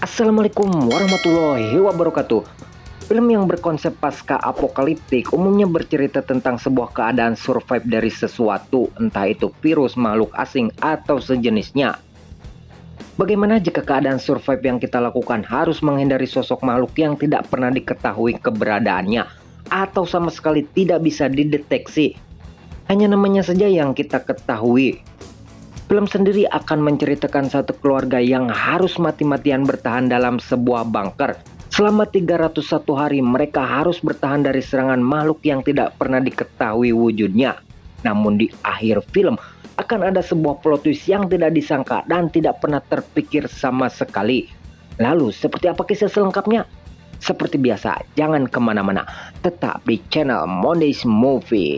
Assalamualaikum warahmatullahi wabarakatuh. Film yang berkonsep pasca apokaliptik umumnya bercerita tentang sebuah keadaan survive dari sesuatu, entah itu virus, makhluk asing, atau sejenisnya. Bagaimana jika keadaan survive yang kita lakukan harus menghindari sosok makhluk yang tidak pernah diketahui keberadaannya, atau sama sekali tidak bisa dideteksi? Hanya namanya saja yang kita ketahui. Film sendiri akan menceritakan satu keluarga yang harus mati-matian bertahan dalam sebuah bunker. Selama 301 hari mereka harus bertahan dari serangan makhluk yang tidak pernah diketahui wujudnya. Namun di akhir film akan ada sebuah plot twist yang tidak disangka dan tidak pernah terpikir sama sekali. Lalu seperti apa kisah selengkapnya? Seperti biasa, jangan kemana-mana, tetap di channel Mondays Movie.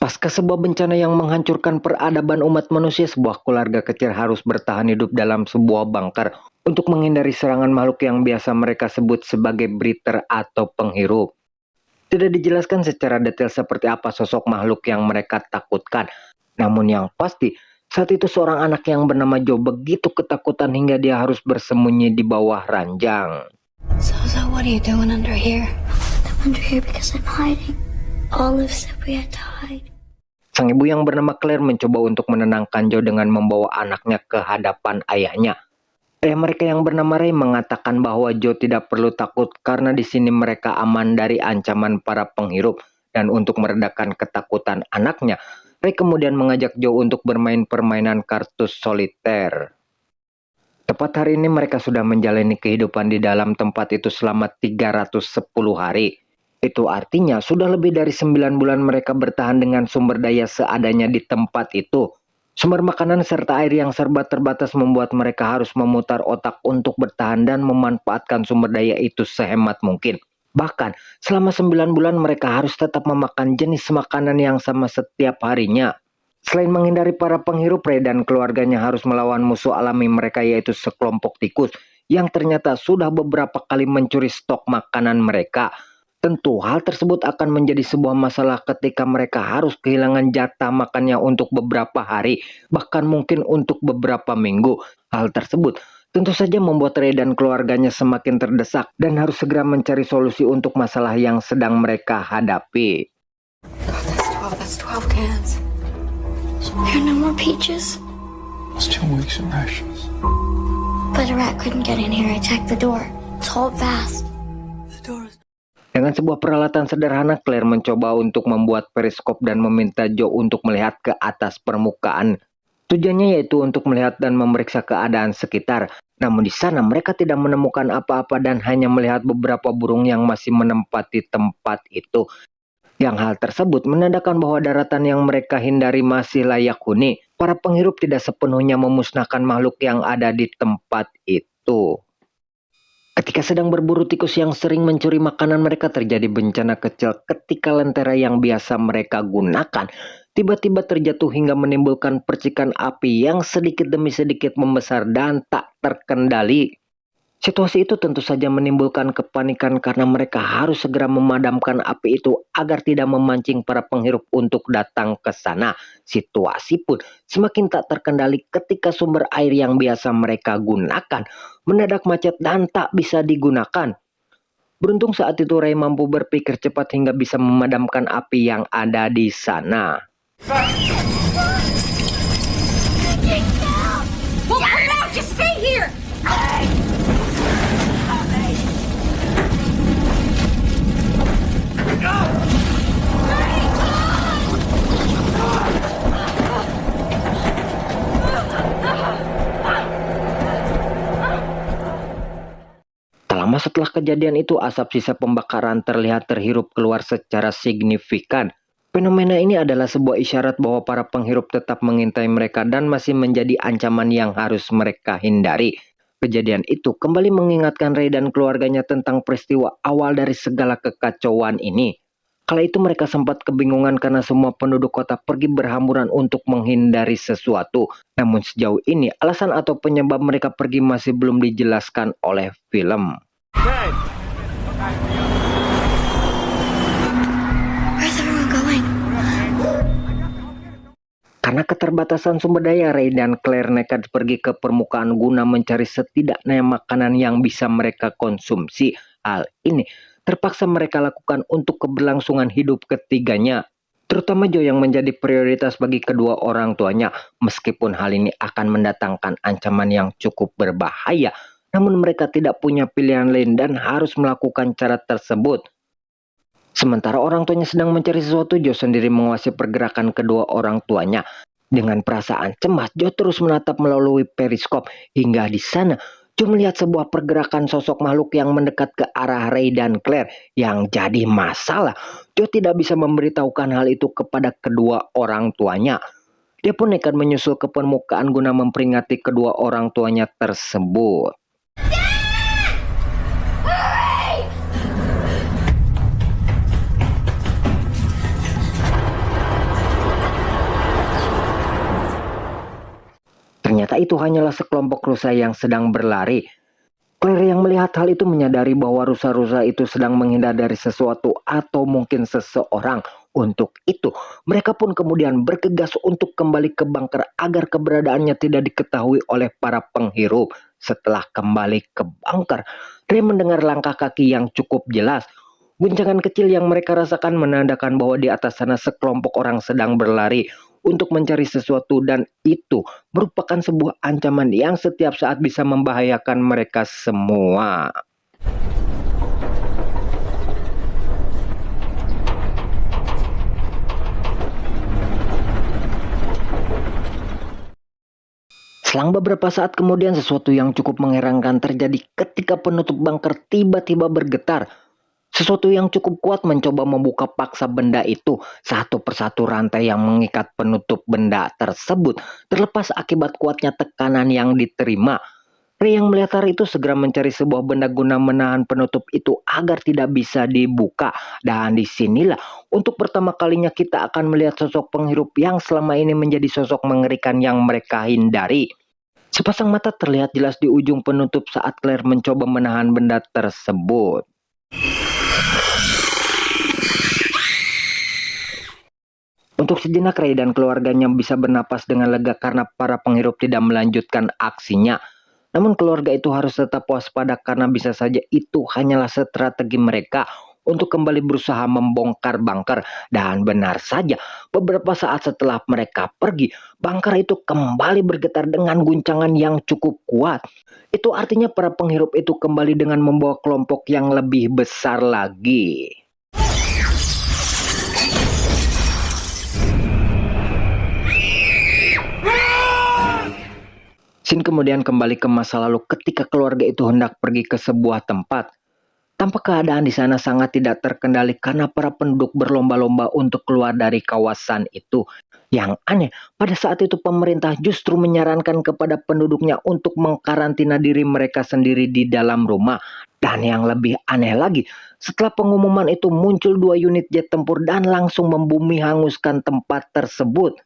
Pasca sebuah bencana yang menghancurkan peradaban umat manusia, sebuah keluarga kecil harus bertahan hidup dalam sebuah bunker untuk menghindari serangan makhluk yang biasa mereka sebut sebagai breeder atau penghirup. Tidak dijelaskan secara detail seperti apa sosok makhluk yang mereka takutkan. Namun yang pasti, saat itu seorang anak yang bernama Joe begitu ketakutan hingga dia harus bersembunyi di bawah ranjang. So what are you doing under here? I'm under here because I'm hiding. Olive said we had to hide. Sang ibu yang bernama Claire mencoba untuk menenangkan Joe dengan membawa anaknya ke hadapan ayahnya. Ayah mereka yang bernama Ray mengatakan bahwa Joe tidak perlu takut karena di sini mereka aman dari ancaman para penghirup. Dan untuk meredakan ketakutan anaknya, Ray kemudian mengajak Joe untuk bermain permainan kartus soliter. Tepat hari ini mereka sudah menjalani kehidupan di dalam tempat itu selama 310 hari. Itu artinya sudah lebih dari 9 bulan mereka bertahan dengan sumber daya seadanya di tempat itu. Sumber makanan serta air yang serba terbatas membuat mereka harus memutar otak untuk bertahan dan memanfaatkan sumber daya itu sehemat mungkin. Bahkan selama 9 bulan mereka harus tetap memakan jenis makanan yang sama setiap harinya. Selain menghindari para penghirup, Ray dan keluarganya harus melawan musuh alami mereka yaitu sekelompok tikus yang ternyata sudah beberapa kali mencuri stok makanan mereka. Tentu hal tersebut akan menjadi sebuah masalah ketika mereka harus kehilangan jatah makannya untuk beberapa hari, bahkan mungkin untuk beberapa minggu. Hal tersebut tentu saja membuat Ray dan keluarganya semakin terdesak dan harus segera mencari solusi untuk masalah yang sedang mereka hadapi. That's 12 cans. There are no more peaches. It's 2 weeks of rations. But a rat couldn't get in here. I checked the door. It's hold fast. The door is... Dengan sebuah peralatan sederhana, Claire mencoba untuk membuat periskop dan meminta Joe untuk melihat ke atas permukaan. Tujuannya yaitu untuk melihat dan memeriksa keadaan sekitar. Namun di sana mereka tidak menemukan apa-apa dan hanya melihat beberapa burung yang masih menempati tempat itu. Yang hal tersebut menandakan bahwa daratan yang mereka hindari masih layak huni. Para penghirup tidak sepenuhnya memusnahkan makhluk yang ada di tempat itu. Ketika sedang berburu tikus yang sering mencuri makanan mereka, terjadi bencana kecil ketika lentera yang biasa mereka gunakan tiba-tiba terjatuh hingga menimbulkan percikan api yang sedikit demi sedikit membesar dan tak terkendali. Situasi itu tentu saja menimbulkan kepanikan karena mereka harus segera memadamkan api itu agar tidak memancing para penghirup untuk datang ke sana. Situasi pun semakin tak terkendali ketika sumber air yang biasa mereka gunakan mendadak macet dan tak bisa digunakan. Beruntung saat itu Ray mampu berpikir cepat hingga bisa memadamkan api yang ada di sana. Just stay here! Tak lama setelah kejadian itu, asap sisa pembakaran terlihat terhirup keluar secara signifikan. Fenomena ini adalah sebuah isyarat bahwa para penghirup tetap mengintai mereka dan masih menjadi ancaman yang harus mereka hindari. Kejadian itu kembali mengingatkan Ray dan keluarganya tentang peristiwa awal dari segala kekacauan ini. Kala itu mereka sempat kebingungan karena semua penduduk kota pergi berhamburan untuk menghindari sesuatu. Namun sejauh ini alasan atau penyebab mereka pergi masih belum dijelaskan oleh film. Where's everyone going? Karena keterbatasan sumber daya, Ray dan Claire nekat pergi ke permukaan guna mencari setidaknya makanan yang bisa mereka konsumsi. Hal ini terpaksa mereka lakukan untuk keberlangsungan hidup ketiganya. Terutama Joe yang menjadi prioritas bagi kedua orang tuanya. Meskipun hal ini akan mendatangkan ancaman yang cukup berbahaya, namun mereka tidak punya pilihan lain dan harus melakukan cara tersebut. Sementara orang tuanya sedang mencari sesuatu, Joe sendiri menguasai pergerakan kedua orang tuanya. Dengan perasaan cemas, Joe terus menatap melalui periskop. Hingga di sana, Joe melihat sebuah pergerakan sosok makhluk yang mendekat ke arah Ray dan Claire. Yang jadi masalah, Joe tidak bisa memberitahukan hal itu kepada kedua orang tuanya. Dia pun nekat menyusul ke permukaan guna memperingati kedua orang tuanya tersebut. Ternyata itu hanyalah sekelompok rusa yang sedang berlari. Claire yang melihat hal itu menyadari bahwa rusa-rusa itu sedang menghindar dari sesuatu atau mungkin seseorang. Untuk itu, mereka pun kemudian bergegas untuk kembali ke bunker agar keberadaannya tidak diketahui oleh para penghirup. Setelah kembali ke bunker, Ray mendengar langkah kaki yang cukup jelas. Guncangan kecil yang mereka rasakan menandakan bahwa di atas sana sekelompok orang sedang berlari untuk mencari sesuatu, dan itu merupakan sebuah ancaman yang setiap saat bisa membahayakan mereka semua. Selang beberapa saat kemudian, sesuatu yang cukup mengherankan terjadi ketika penutup bunker tiba-tiba bergetar. Sesuatu yang cukup kuat mencoba membuka paksa benda itu. Satu persatu rantai yang mengikat penutup benda tersebut terlepas akibat kuatnya tekanan yang diterima. Ray yang melihat hal itu segera mencari sebuah benda guna menahan penutup itu agar tidak bisa dibuka. Dan disinilah untuk pertama kalinya kita akan melihat sosok penghirup yang selama ini menjadi sosok mengerikan yang mereka hindari. Sepasang mata terlihat jelas di ujung penutup saat Claire mencoba menahan benda tersebut. Untuk sejenak Ray dan keluarganya bisa bernapas dengan lega karena para penghirup tidak melanjutkan aksinya. Namun keluarga itu harus tetap waspada karena bisa saja itu hanyalah strategi mereka untuk kembali berusaha membongkar bunker. Dan benar saja, beberapa saat setelah mereka pergi, bunker itu kembali bergetar dengan guncangan yang cukup kuat. Itu artinya para penghirup itu kembali dengan membawa kelompok yang lebih besar lagi. Scene kemudian kembali ke masa lalu ketika keluarga itu hendak pergi ke sebuah tempat. Tampak keadaan di sana sangat tidak terkendali karena para penduduk berlomba-lomba untuk keluar dari kawasan itu. Yang aneh, pada saat itu pemerintah justru menyarankan kepada penduduknya untuk mengkarantina diri mereka sendiri di dalam rumah. Dan yang lebih aneh lagi, setelah pengumuman itu muncul 2 unit jet tempur dan langsung membumi hanguskan tempat tersebut.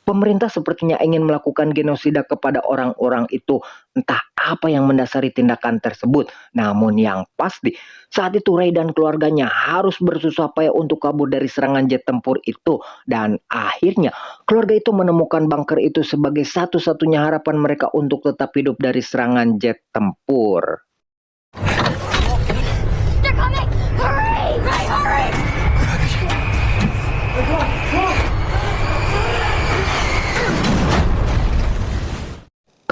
Pemerintah sepertinya ingin melakukan genosida kepada orang-orang itu. Entah apa yang mendasari tindakan tersebut. Namun yang pasti, saat itu Ray dan keluarganya harus bersusah payah untuk kabur dari serangan jet tempur itu. Dan akhirnya, keluarga itu menemukan bunker itu sebagai satu-satunya harapan mereka untuk tetap hidup dari serangan jet tempur. They're coming! Hurry! Ray, hurry!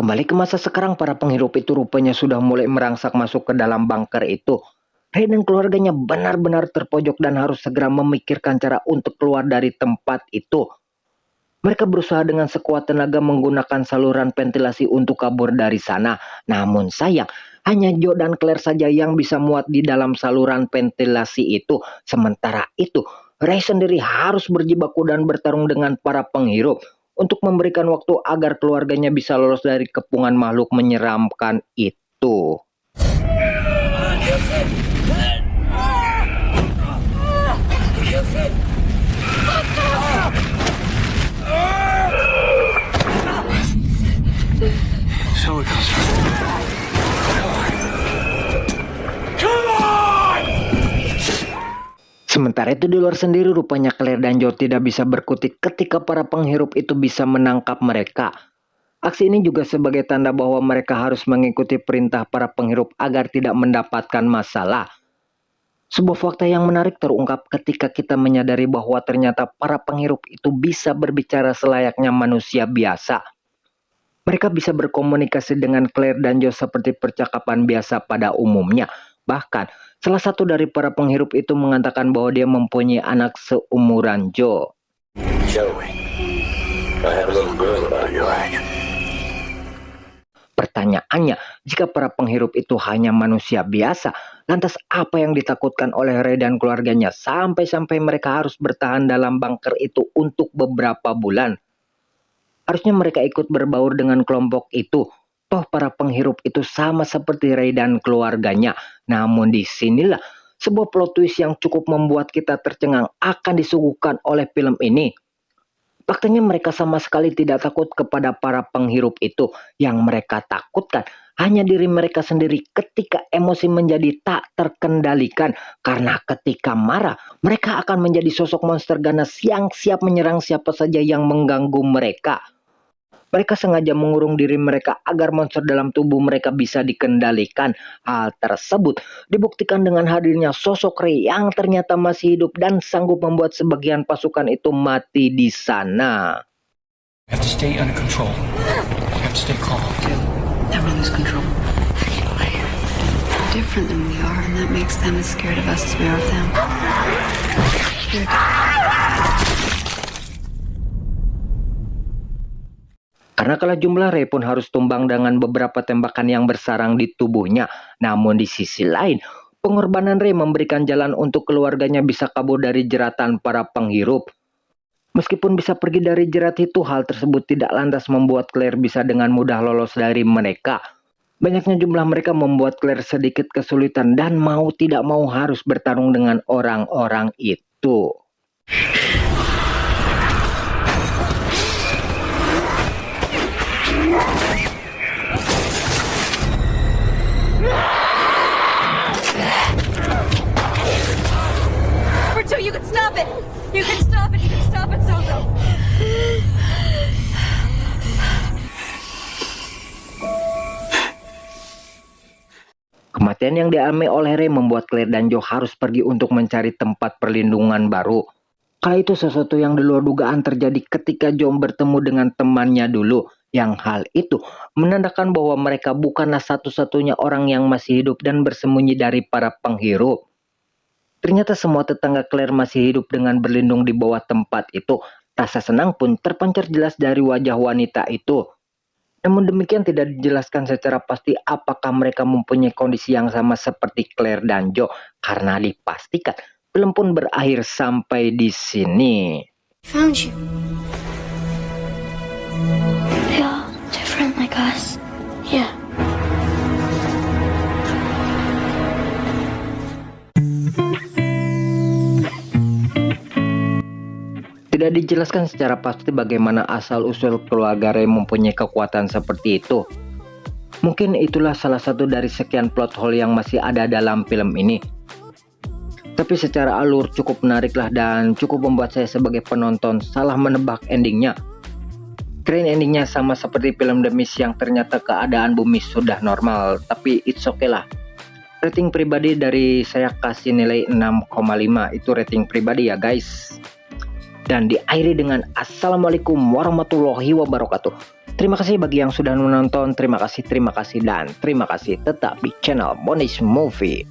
Kembali ke masa sekarang, para penghirup itu rupanya sudah mulai merangsak masuk ke dalam bunker itu. Ray dan keluarganya benar-benar terpojok dan harus segera memikirkan cara untuk keluar dari tempat itu. Mereka berusaha dengan sekuat tenaga menggunakan saluran ventilasi untuk kabur dari sana. Namun sayang, hanya Joe dan Claire saja yang bisa muat di dalam saluran ventilasi itu. Sementara itu, Ray sendiri harus berjibaku dan bertarung dengan para penghirup untuk memberikan waktu agar keluarganya bisa lolos dari kepungan makhluk menyeramkan itu. So it goes. Sementara itu di luar sendiri rupanya Claire dan Joe tidak bisa berkutik ketika para penghirup itu bisa menangkap mereka. Aksi ini juga sebagai tanda bahwa mereka harus mengikuti perintah para penghirup agar tidak mendapatkan masalah. Sebuah fakta yang menarik terungkap ketika kita menyadari bahwa ternyata para penghirup itu bisa berbicara selayaknya manusia biasa. Mereka bisa berkomunikasi dengan Claire dan Joe seperti percakapan biasa pada umumnya. Bahkan, salah satu dari para penghirup itu mengatakan bahwa dia mempunyai anak seumuran Joe. Joey, I have a little girl about your age. Pertanyaannya, jika para penghirup itu hanya manusia biasa, lantas apa yang ditakutkan oleh Ray dan keluarganya sampai-sampai mereka harus bertahan dalam bunker itu untuk beberapa bulan? Harusnya mereka ikut berbaur dengan kelompok itu. Toh para penghirup itu sama seperti Ray dan keluarganya. Namun disinilah sebuah plot twist yang cukup membuat kita tercengang akan disuguhkan oleh film ini. Faktanya mereka sama sekali tidak takut kepada para penghirup itu. Yang mereka takutkan hanya diri mereka sendiri ketika emosi menjadi tak terkendalikan. Karena ketika marah, mereka akan menjadi sosok monster ganas yang siap menyerang siapa saja yang mengganggu mereka. Mereka sengaja mengurung diri mereka agar monster dalam tubuh mereka bisa dikendalikan. Hal tersebut dibuktikan dengan hadirnya sosok Ray yang ternyata masih hidup dan sanggup membuat sebagian pasukan itu mati di sana. You have to stay under control. You have to stay calm. Never lose control. They're different than we are, and that makes them as scared of us as we are of them. Karena kalah jumlah, Ray pun harus tumbang dengan beberapa tembakan yang bersarang di tubuhnya. Namun di sisi lain, pengorbanan Ray memberikan jalan untuk keluarganya bisa kabur dari jeratan para penghirup. Meskipun bisa pergi dari jerat itu, hal tersebut tidak lantas membuat Claire bisa dengan mudah lolos dari mereka. Banyaknya jumlah mereka membuat Claire sedikit kesulitan dan mau tidak mau harus bertarung dengan orang-orang itu. You can stop it! You can stop it! You can stop it, Zozo! Kematian yang dialami oleh Ray membuat Claire dan Joe harus pergi untuk mencari tempat perlindungan baru. Kala itu sesuatu yang di luar dugaan terjadi ketika Joe bertemu dengan temannya dulu. Yang hal itu menandakan bahwa mereka bukanlah satu-satunya orang yang masih hidup dan bersembunyi dari para penghirup. Ternyata semua tetangga Claire masih hidup dengan berlindung di bawah tempat itu. Rasa senang pun terpancar jelas dari wajah wanita itu. Namun demikian tidak dijelaskan secara pasti apakah mereka mempunyai kondisi yang sama seperti Claire dan Joe. Karena dipastikan film pun berakhir sampai di sini. Found you. They all different like us. Yeah. Tidak dijelaskan secara pasti bagaimana asal-usul keluarga Ray mempunyai kekuatan seperti itu. Mungkin itulah salah satu dari sekian plot hole yang masih ada dalam film ini. Tapi secara alur cukup menariklah dan cukup membuat saya sebagai penonton salah menebak endingnya. Kirain endingnya sama seperti film The Mist yang ternyata keadaan bumi sudah normal, tapi it's okay lah. Rating pribadi dari saya kasih nilai 6,5, itu rating pribadi ya guys. Dan diakhiri dengan Assalamualaikum warahmatullahi wabarakatuh. Terima kasih bagi yang sudah menonton, terima kasih, dan terima kasih tetap di channel Bonus Movie.